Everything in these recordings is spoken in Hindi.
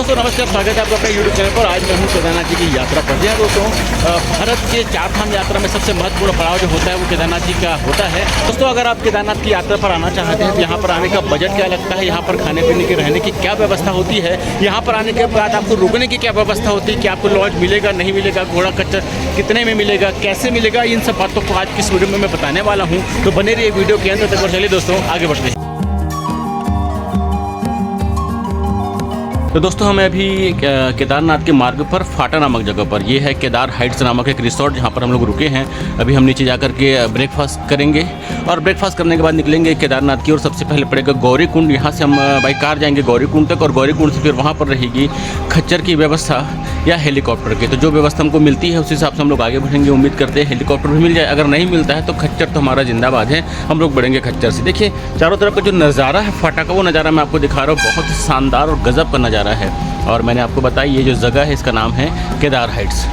दोस्तों नमस्कार, स्वागत है आपका अपने यूट्यूब चैनल पर। आज मैं हूँ केदारनाथ जी की यात्रा पर। जी हाँ दोस्तों, भारत के 4 धाम यात्रा में सबसे महत्वपूर्ण पड़ाव जो होता है वो केदारनाथ जी का होता है। दोस्तों अगर आप केदारनाथ की यात्रा पर आना चाहते हैं तो यहाँ पर आने का बजट क्या लगता है, यहाँ पर खाने पीने की रहने की क्या व्यवस्था होती है, यहाँ पर आने के बाद आपको रुकने की क्या व्यवस्था होती है, कि आपको लॉज मिलेगा नहीं मिलेगा, घोड़ा खच्चर कितने में मिलेगा, कैसे मिलेगा, इन सब बातों को आज की इस वीडियो में मैं बताने वाला हूँ। तो बने रहिए वीडियो के अंत तक और चलिए दोस्तों आगे बढ़ते हैं। तो दोस्तों हमें अभी केदारनाथ के मार्ग पर फाटा नामक जगह पर, ये है केदार हाइट्स नामक एक रिसोर्ट जहाँ पर हम लोग रुके हैं। अभी हम नीचे जाकर के ब्रेकफास्ट करेंगे और ब्रेकफास्ट करने के बाद निकलेंगे केदारनाथ की ओर। सबसे पहले पड़ेगा गौरी कुंड, यहाँ से हम बाई कार जाएंगे गौरी कुंड तक और गौरी कुंड से फिर वहाँ पर रहेगी खच्चर की व्यवस्था या हेलीकॉप्टर की। तो जो व्यवस्था हमको मिलती है उस हिसाब से हम लोग आगे बढ़ेंगे। उम्मीद करते हैं हेलीकॉप्टर भी मिल जाए, अगर नहीं मिलता है तो खच्चर तो हमारा जिंदाबाद है, हम लोग बढ़ेंगे खच्चर से। देखिए चारों तरफ का जो नज़ारा है फाटा का, वो नज़ारा मैं आपको दिखा रहा हूँ, बहुत ही शानदार और गजब का नज़ारा है। और मैंने आपको बताया ये जो जगह है इसका नाम है केदार हाइट्स।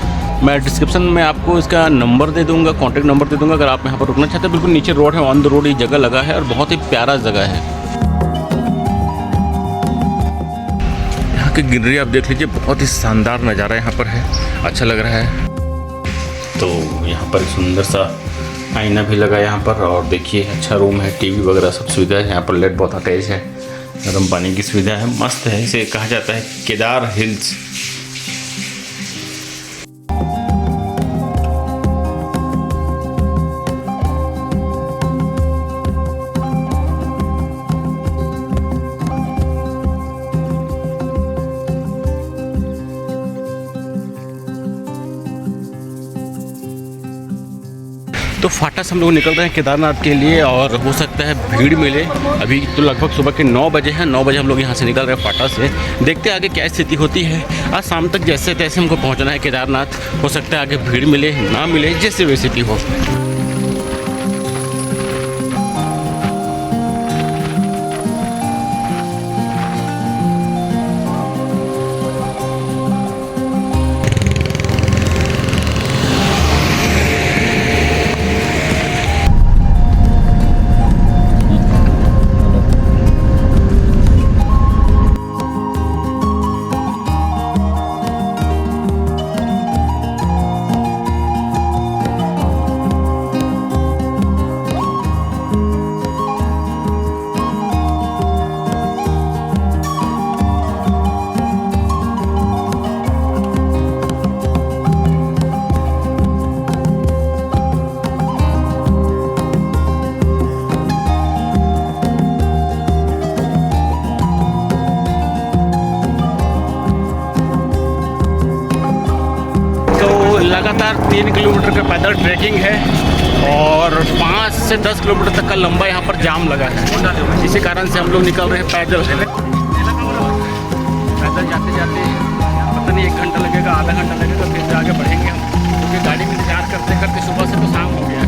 मैं डिस्क्रिप्शन में आपको इसका नंबर दे दूंगा, कॉन्टैक्ट नंबर दे दूंगा। अगर आप यहाँ पर रुकना चाहते हैं, बिल्कुल नीचे रोड है, ऑन द रोड ये जगह लगा है और बहुत ही प्यारा जगह है। यहाँ की ग्रीनरी आप देख लीजिए, बहुत ही शानदार नज़ारा यहाँ पर है, अच्छा लग रहा है। तो यहाँ पर सुंदर सा आईना भी लगा यहाँ पर और देखिए अच्छा रूम है, टीवी वगैरह सब सुविधा है। यहाँ पर लाइट बहुत अटैच है, गर्म पानी की सुविधा है, मस्त है। इसे कहा जाता है केदार हिल्स। तो फाटा से हम लोग निकल रहे हैं केदारनाथ के लिए और हो सकता है भीड़ मिले। अभी तो लगभग सुबह के 9 बजे हैं, 9 बजे हम लोग यहाँ से निकल रहे हैं फाटा से। देखते हैं आगे क्या स्थिति होती है। आज शाम तक जैसे तैसे हमको पहुँचना है केदारनाथ। हो सकता है आगे भीड़ मिले ना मिले, जैसे वैसे भी हो। लगातार 3 किलोमीटर का पैदल ट्रैकिंग है और 5 से 10 किलोमीटर तक का लंबा यहाँ पर जाम लगा है। इसी कारण से हम लोग निकल रहे हैं पैदल। पैदल जाते जाते पता नहीं 1 घंटा लगेगा, आधा घंटा लगेगा, फिर आगे बढ़ेंगे हम, क्योंकि गाड़ी में इंतजार करते करते सुबह से तो शाम हो गया है।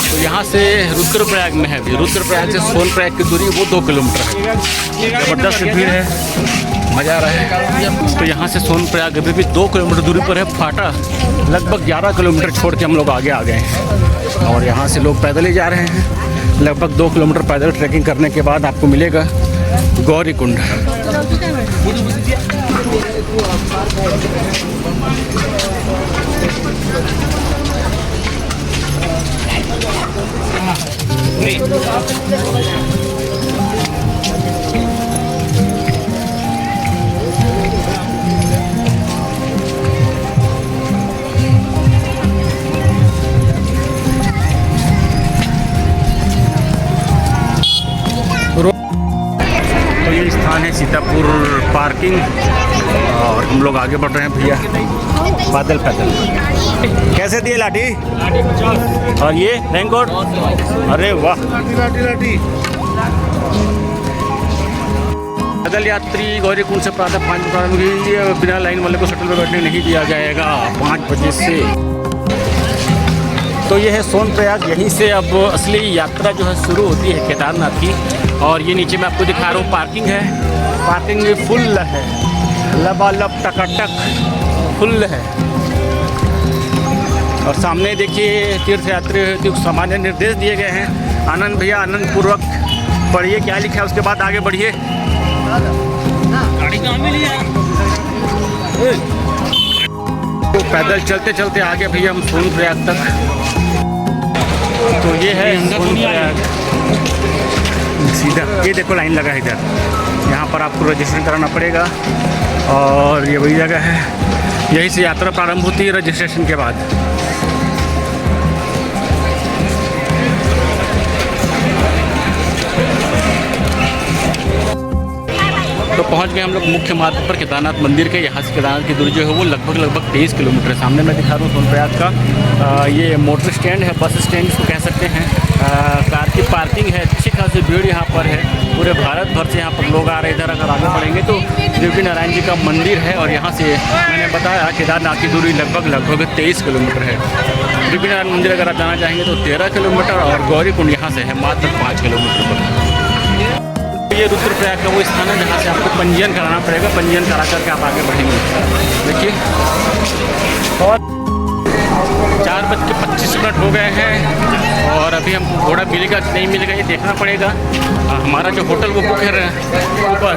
तो यहाँ से रुद्रप्रयाग में है, रुद्रप्रयाग से सोनप्रयाग की दूरी वो 2 किलोमीटर है। ज़बरदस्त भीड़ है, मज़ा आ रहा है। तो यहाँ से सोनप्रयाग अभी भी 2 किलोमीटर दूरी पर है। फाटा लगभग 11 किलोमीटर छोड़ के हम लोग आगे आ गए हैं और यहाँ से लोग पैदल ही जा रहे हैं। लगभग 2 किलोमीटर पैदल ट्रैकिंग करने के बाद आपको मिलेगा गौरी कुंड। तो ये स्थान है सीतापुर पार्किंग और हम लोग आगे बढ़ रहे हैं भैया पैदल पैदल। कैसे दिए लाठी और ये रेनकोट? अरे वाह। पैदल यात्री गौरी कुंड से प्रातः 5 बजे प्रारंभ हुई। बिना लाइन वाले को शटल में बैठने नहीं दिया जाएगा 5 बजे से। तो ये है सोनप्रयाग, यहीं से अब असली यात्रा जो है शुरू होती है केदारनाथ की। और ये नीचे मैं आपको दिखा रहा हूँ पार्किंग है, पार्किंग भी फुल है, लबालब टकाटक फुल है। और सामने देखिए तीर्थयात्री हेतु सामान्य निर्देश दिए गए हैं। आनंद भैया आनंद पूर्वक पढ़िए क्या लिखा है, उसके बाद आगे बढ़िए। गाड़ी कहाँ मिली है? तो पैदल चलते चलते आगे भैया हम सोनप्रयाग तक। तो ये है सोनप्रयाग सीधा, ये देखो लाइन लगा है इधर। यहाँ पर आपको रजिस्ट्रेशन कराना पड़ेगा और ये वही जगह है, यहीं से यात्रा प्रारंभ होती है रजिस्ट्रेशन के बाद। तो पहुंच गए हम लोग मुख्य मार्ग पर केदारनाथ मंदिर के। यहाँ से केदारनाथ की दूरी जो है वो लगभग 23 किलोमीटर है। सामने मैं दिखा रहा हूँ सोनप्रयाग का ये मोटर स्टैंड है, बस स्टैंड इसको कह सकते हैं। कार की पार्किंग है, अच्छी खासी भीड़ यहाँ पर है। पूरे भारत भर से यहाँ पर लोग आ रहे हैं। इधर अगर आगे बढ़ेंगे तो देवी नारायण जी का मंदिर है और यहाँ से मैंने बताया केदारनाथ की दूरी लगभग 23 किलोमीटर है। देवी नारायण मंदिर अगर आप जाना चाहेंगे तो 13 किलोमीटर और गौरीकुंड यहाँ से है मात्र 5 किलोमीटर पर। ये रुद्रप्रयाग का वो स्थान है जहाँ से आपको पंजीयन कराना पड़ेगा। पंजीयन करा करके आप आगे बढ़ेंगे। देखिए और 4:25 हो गए हैं और अभी हमको घोड़ा मिलेगा कि नहीं मिलेगा ये देखना पड़ेगा। हमारा जो होटल वो बुक है ऊपर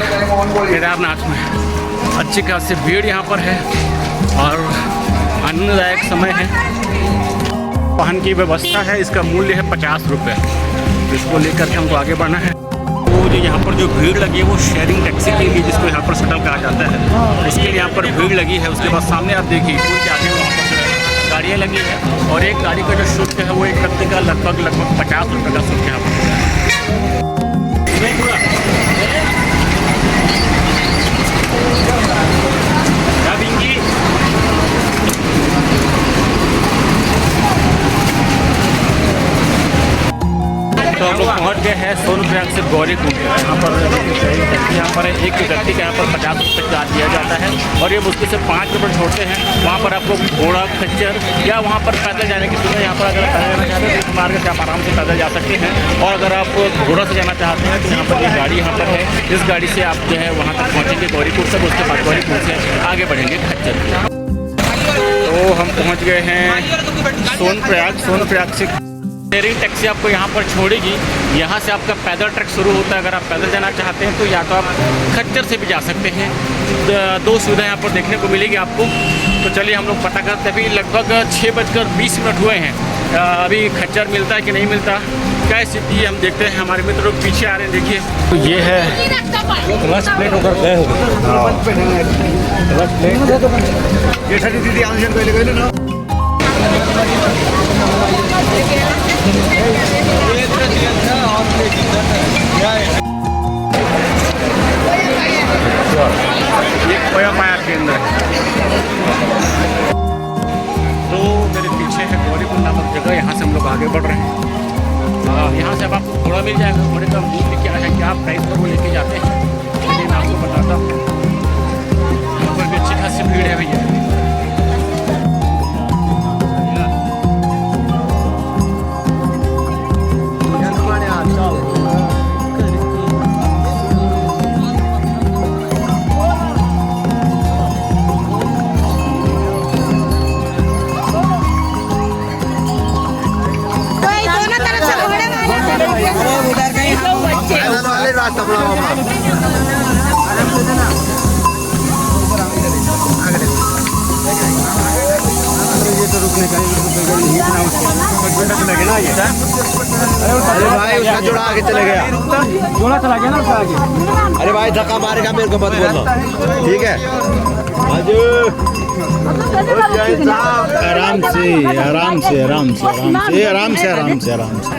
केदारनाथ में। अच्छी खासी भीड़ यहाँ पर है और आनंददायक समय है। वाहन की व्यवस्था है, इसका मूल्य है 50 रुपये। इसको लेकर के हमको आगे बढ़ना है। जो यहाँ पर जो भीड़ लगी है वो शेयरिंग टैक्सी के लिए, जिसको यहाँ पर शटल कहा जाता है, इसके लिए यहाँ पर भीड़ लगी है। उसके बाद सामने आप देखिए पुल के आगे वहाँ पर गाड़ियाँ लगी हैं और एक गाड़ी का जो शुल्क है वो एक व्यक्ति का लगभग 50 रुपये का शुल्क यहाँ पर। तो हम लोग पहुँच गए हैं सोनप्रयाग से गौरीकुंड। यहाँ पर एक व्यक्ति का यहाँ पर 50 रुपये चार्ज दिया जाता है और ये मुश्किल से 5 रुपये छोड़ते हैं। वहाँ पर आपको घोड़ा खच्चर या वहाँ पर पैदल जाने की सुविधा। यहाँ पर अगर पैदल जाना चाहते हैं तो इस मार्ग से आप आराम से पैदल जा सकते हैं और अगर आप घोड़ा से जाना चाहते हैं तो यहाँ पर एक गाड़ी यहाँ पर है। इस गाड़ी से आप जो है वहाँ तक पहुँचेंगे गौरीकुंड तक। उसके बाद गौरीकुंड से आगे बढ़ेंगे खच्चर। तो हम पहुँच गए हैं सोनप्रयाग से शेयरिंग टैक्सी आपको यहाँ पर छोड़ेगी। यहाँ से आपका पैदल ट्रैक शुरू होता है। अगर आप पैदल जाना चाहते हैं तो या तो आप खच्चर से भी जा सकते हैं। दो सुविधा यहाँ पर देखने को मिलेगी आपको। तो चलिए हम लोग पता करते हैं। अभी लगभग 6:20 हुए हैं। अभी खच्चर मिलता है कि नहीं मिलता, क्या स्थिति है हम देखते हैं। हमारे मित्र लोग पीछे आ रहे हैं, देखिए। तो ये है रस प्लेट होकर गए हो ये खोया पाया के अंदर है। तो मेरे पीछे है गौरीकुंड नामक जगह। यहाँ से हम लोग आगे बढ़ रहे हैं। यहाँ से अब आपको घोड़ा मिल जाएगा। घोड़े का मूल्य क्या है, क्या प्राइस पर वो लेके जाते हैं, चलिए मैं आपको बताता हूँ। यहाँ पर भी अच्छी खासी भीड़ है भैया। अरे भाई उसका जोड़ा आगे चले गया, जोड़ा चला गया ना उसका आगे। अरे भाई धक्का मारेगा मेरे को मत बोलो, ठीक है। आराम से आराम से आराम से आराम से आराम से आराम से आराम से।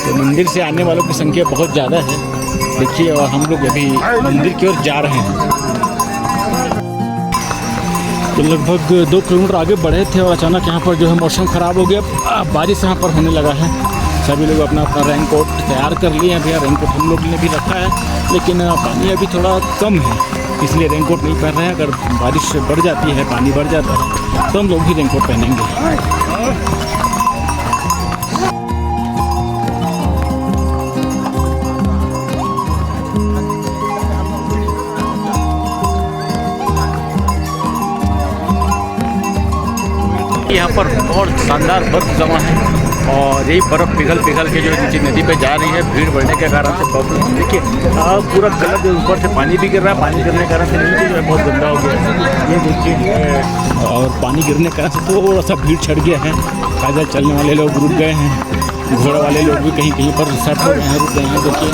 तो मंदिर से आने वालों की संख्या बहुत ज़्यादा है, देखिए। और हम लोग अभी मंदिर की ओर जा रहे हैं। तो लगभग 2 किलोमीटर आगे बढ़े थे और अचानक यहाँ पर जो है मौसम ख़राब हो गया। बारिश यहाँ पर होने लगा है। सभी लोग अपना अपना रेनकोट तैयार कर लिए हैं। भैया रेनकोट हम लोग ने भी रखा है, लेकिन पानी अभी थोड़ा कम है इसलिए रेनकोट नहीं पहन रहे हैं। अगर बारिश बढ़ जाती है, पानी बढ़ जाता है तो हम लोग भी रेनकोट पहनेंगे। यहाँ पर बहुत शानदार बर्फ जमा है। और यही बर्फ़ पिघल के जो नीचे नदी पे जा रही है। भीड़ बढ़ने के कारण से बर्फ देखिए पूरा कलर जो ऊपर से पानी भी गिर रहा है, पानी गिरने के कारण से नीचे जो है बहुत गंदा हो गया है, ये देखिए। और पानी गिरने के कारण से थोड़ा सा भीड़ छड़ गया है। पैदल चलने वाले लोग रुक गए हैं, घोड़े वाले लोग भी कहीं कहीं पर सेट हो गए हैं, रुक गए हैं। देखिए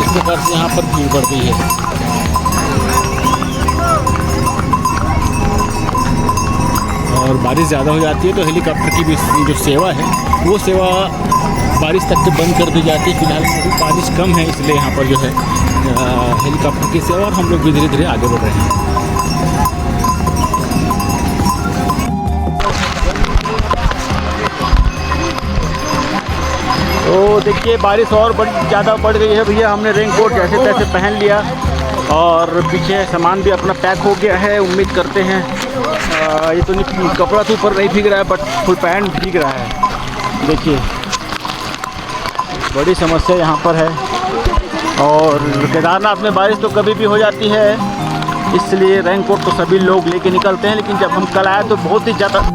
इस प्रकार से यहाँ पर भीड़ बढ़ गई है। और बारिश ज़्यादा हो जाती है तो हेलीकॉप्टर की भी जो सेवा है वो सेवा बारिश तक के बंद कर दी जाती है। फिलहाल बारिश कम है इसलिए यहाँ पर जो है हेलीकॉप्टर की सेवा, और हम लोग भी धीरे धीरे आगे बढ़ रहे हैं। तो देखिए बारिश और ज़्यादा बढ़ गई है भैया। हमने रेनकोट जैसे तैसे पहन लिया और पीछे सामान भी अपना पैक हो गया है। उम्मीद करते हैं ये तो नहीं, कपड़ा तो ऊपर नहीं भीग रहा है बट फुल पैंट भीग रहा है। देखिए बड़ी समस्या यहाँ पर है। और केदारनाथ में बारिश तो कभी भी हो जाती है, इसलिए रेनकोट तो सभी लोग लेके निकलते हैं। लेकिन जब हम कल आए तो बहुत ही ज़्यादा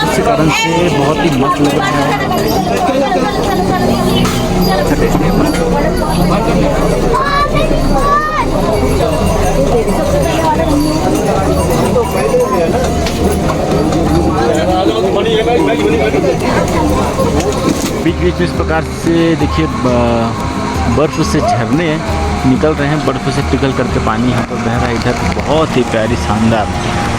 इस कारण से बहुत ही मस्त लग रहा है। बीच बीच में इस प्रकार से देखिए बर्फ़ से झरने निकल रहे हैं, बर्फ़ से पिघल करके पानी यहाँ पर बह रहा है। इधर बहुत ही प्यारी शानदार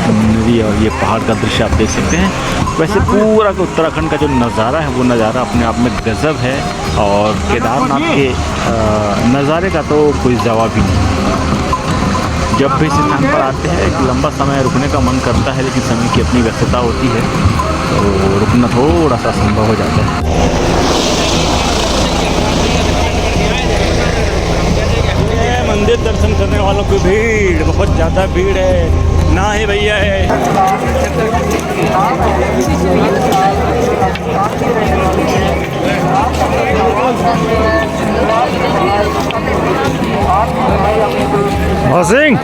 नदी और ये पहाड़ का दृश्य आप देख सकते हैं। वैसे पूरा उत्तराखंड का जो नज़ारा है वो नज़ारा अपने आप में गज़ब है। और केदारनाथ के नज़ारे का तो कोई जवाब ही नहीं। जब भी इस स्थान पर आते हैं एक लंबा समय रुकने का मन करता है, लेकिन समय की अपनी व्यस्तता होती है तो रुकना थोड़ा सा असंभव हो जाता है। मंदिर दर्शन करने वालों की भीड़, बहुत ज़्यादा भीड़ है ना ही भैया है। सिंह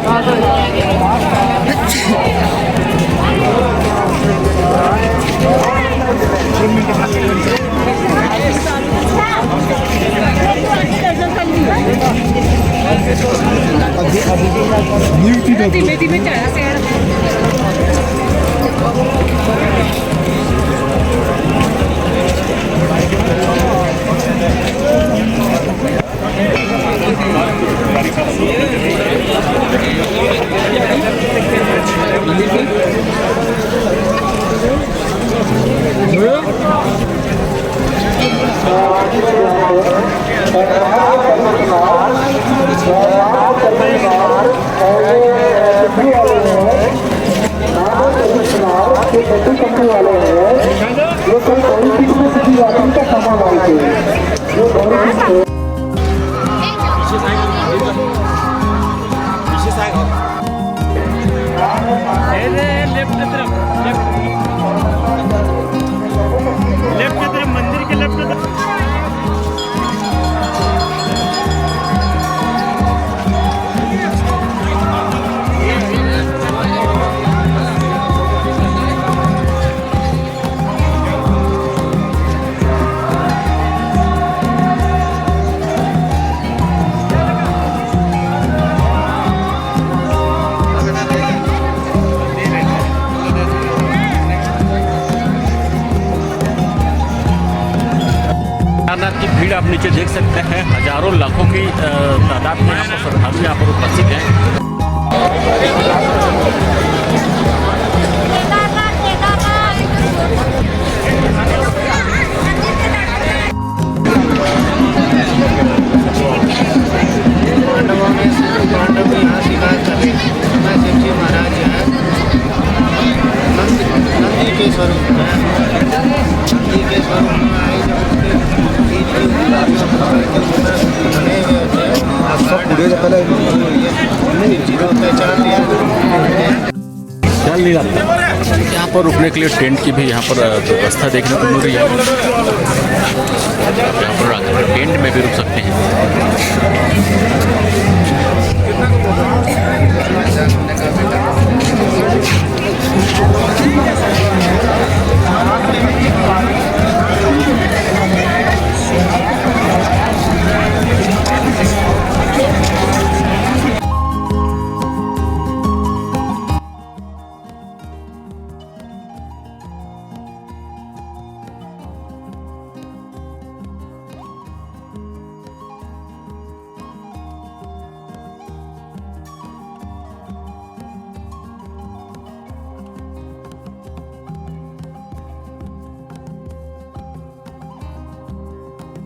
धीमे धीमे चढ़ा से लेफ्ट की तरफ, लेफ्ट की तरफ, मंदिर के लेफ्ट की तरफ। केदारनाथ की भीड़ आप नीचे देख सकते हैं, हजारों लाखों की तादाद में यहाँ पर श्रद्धालु यहाँ पर उपस्थित हैं। महाराज हैं, नंदी के स्वरूप में, नंदी के स्वरूप में आए जब बने हुए थे, पहचान लिया। यहाँ पर रुकने के लिए टेंट की भी यहाँ पर व्यवस्था देखने को मिल रही है। यहाँ पर आकर टेंट में भी रुक सकते हैं।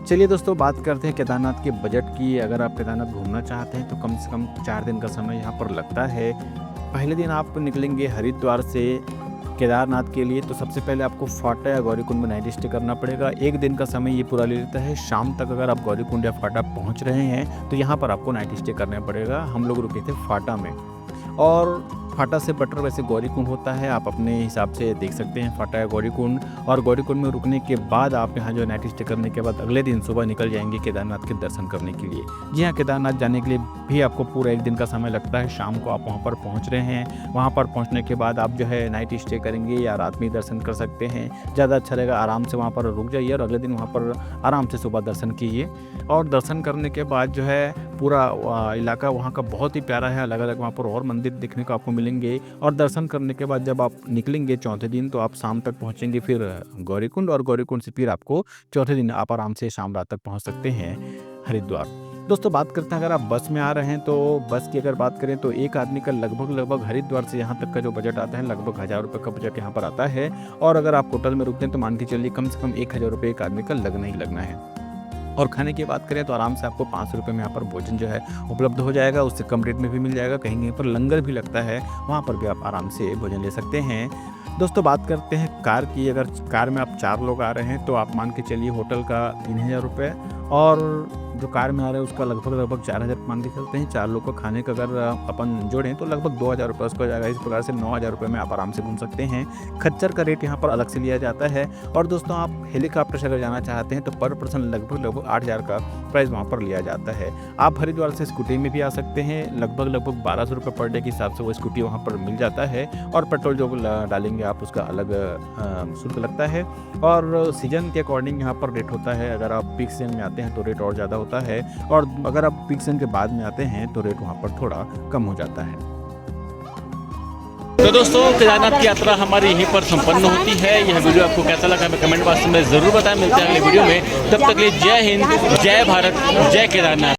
चलिए दोस्तों, बात करते हैं केदारनाथ के बजट की। अगर आप केदारनाथ घूमना चाहते हैं तो कम से कम 4 दिन का समय यहाँ पर लगता है। पहले दिन आप निकलेंगे हरिद्वार से केदारनाथ के लिए, तो सबसे पहले आपको फाटा या गौरीकुंड में नाइट स्टे करना पड़ेगा। 1 दिन का समय ये पूरा ले लेता है। शाम तक अगर आप गौरीकुंड या फाटा पहुँच रहे हैं तो यहाँ पर आपको नाइट स्टे करना पड़ेगा। हम लोग रुके थे फाटा में, और फाटा से बटर वैसे गौरीकुंड होता है, आप अपने हिसाब से देख सकते हैं फाटा या गौरीकुंड। और गौरीकुंड में रुकने के बाद आप यहाँ जो नाइट स्टे करने के बाद अगले दिन सुबह निकल जाएंगे केदारनाथ के दर्शन करने के लिए। जी हाँ, केदारनाथ जाने के लिए भी आपको पूरा 1 दिन का समय लगता है। शाम को आप वहाँ पर पहुँच रहे हैं, वहाँ पर पहुँचने के बाद आप जो है नाइट स्टे करेंगे या रात में दर्शन कर सकते हैं। ज़्यादा अच्छा रहेगा आराम से वहाँ पर रुक जाइए और अगले दिन वहाँ पर आराम से सुबह दर्शन कीजिए। और दर्शन करने के बाद जो है पूरा इलाका वहाँ का बहुत ही प्यारा है। अलग अलग वहाँ पर और मंदिर देखने को आपको मिलेंगे। और दर्शन करने के बाद जब आप निकलेंगे चौथे दिन तो आप शाम तक पहुँचेंगे फिर गौरीकुंड, और गौरीकुंड से फिर आपको चौथे दिन आप आराम से शाम रात तक पहुँच सकते हैं हरिद्वार। दोस्तों बात करते हैं, अगर आप बस में आ रहे हैं तो बस की अगर बात करें तो एक आदमी का लगभग हरिद्वार से यहाँ तक का जो बजट आता है लगभग 1000 रुपये का बजट यहाँ पर आता है। और अगर आप होटल में रुकते हैं तो मान के चलिए कम से कम 1000 रुपये एक आदमी का लगना ही लगना है। और खाने की बात करें तो आराम से आपको 500 रुपये में यहाँ पर भोजन जो है उपलब्ध हो जाएगा। उससे कम रेट में भी मिल जाएगा। कहीं कहीं पर लंगर भी लगता है, वहाँ पर भी आप आराम से भोजन ले सकते हैं। दोस्तों बात करते हैं कार की। अगर कार में आप 4 लोग आ रहे हैं तो आप मान के चलिए होटल का 3000 रुपये, और जो कार में आ रहे हैं उसका लगभग 4000 मान के चलते हैं। 4 लोग को खाने का अगर अपन जोड़ें तो लगभग 2000 रुपये उसका हो जाएगा। इस प्रकार से 9000 रुपये में आप आराम से घूम सकते हैं। खच्चर का रेट यहाँ पर अलग से लिया जाता है। और दोस्तों आप हेलीकॉप्टर से अगर जाना चाहते हैं तो पर पर्सन लगभग 8000 का प्राइस वहाँ पर लिया जाता है। आप हरिद्वार से स्कूटी में भी आ सकते हैं। लगभग 1200 रुपये पर डे के हिसाब से वो स्कूटी वहाँ पर मिल जाता है। और पेट्रोल जो डालेंगे आप उसका अलग शुल्क लगता है। और सीजन के अकॉर्डिंग यहाँ पर रेट होता है। अगर आप पीक सीजन में आते हैं तो रेट और ज़्यादा होता है, और अगर आप पीक सीजन के बाद में आते हैं तो रेट वहाँ पर थोड़ा कम हो जाता है। तो दोस्तों केदारनाथ की यात्रा हमारी यहीं पर संपन्न होती है। यह वीडियो आपको कैसा लगा हमें कमेंट बॉक्स में ज़रूर बताएं। मिलते हैं अगले वीडियो में, तब तक के लिए जय हिंद, जय भारत, जय केदारनाथ।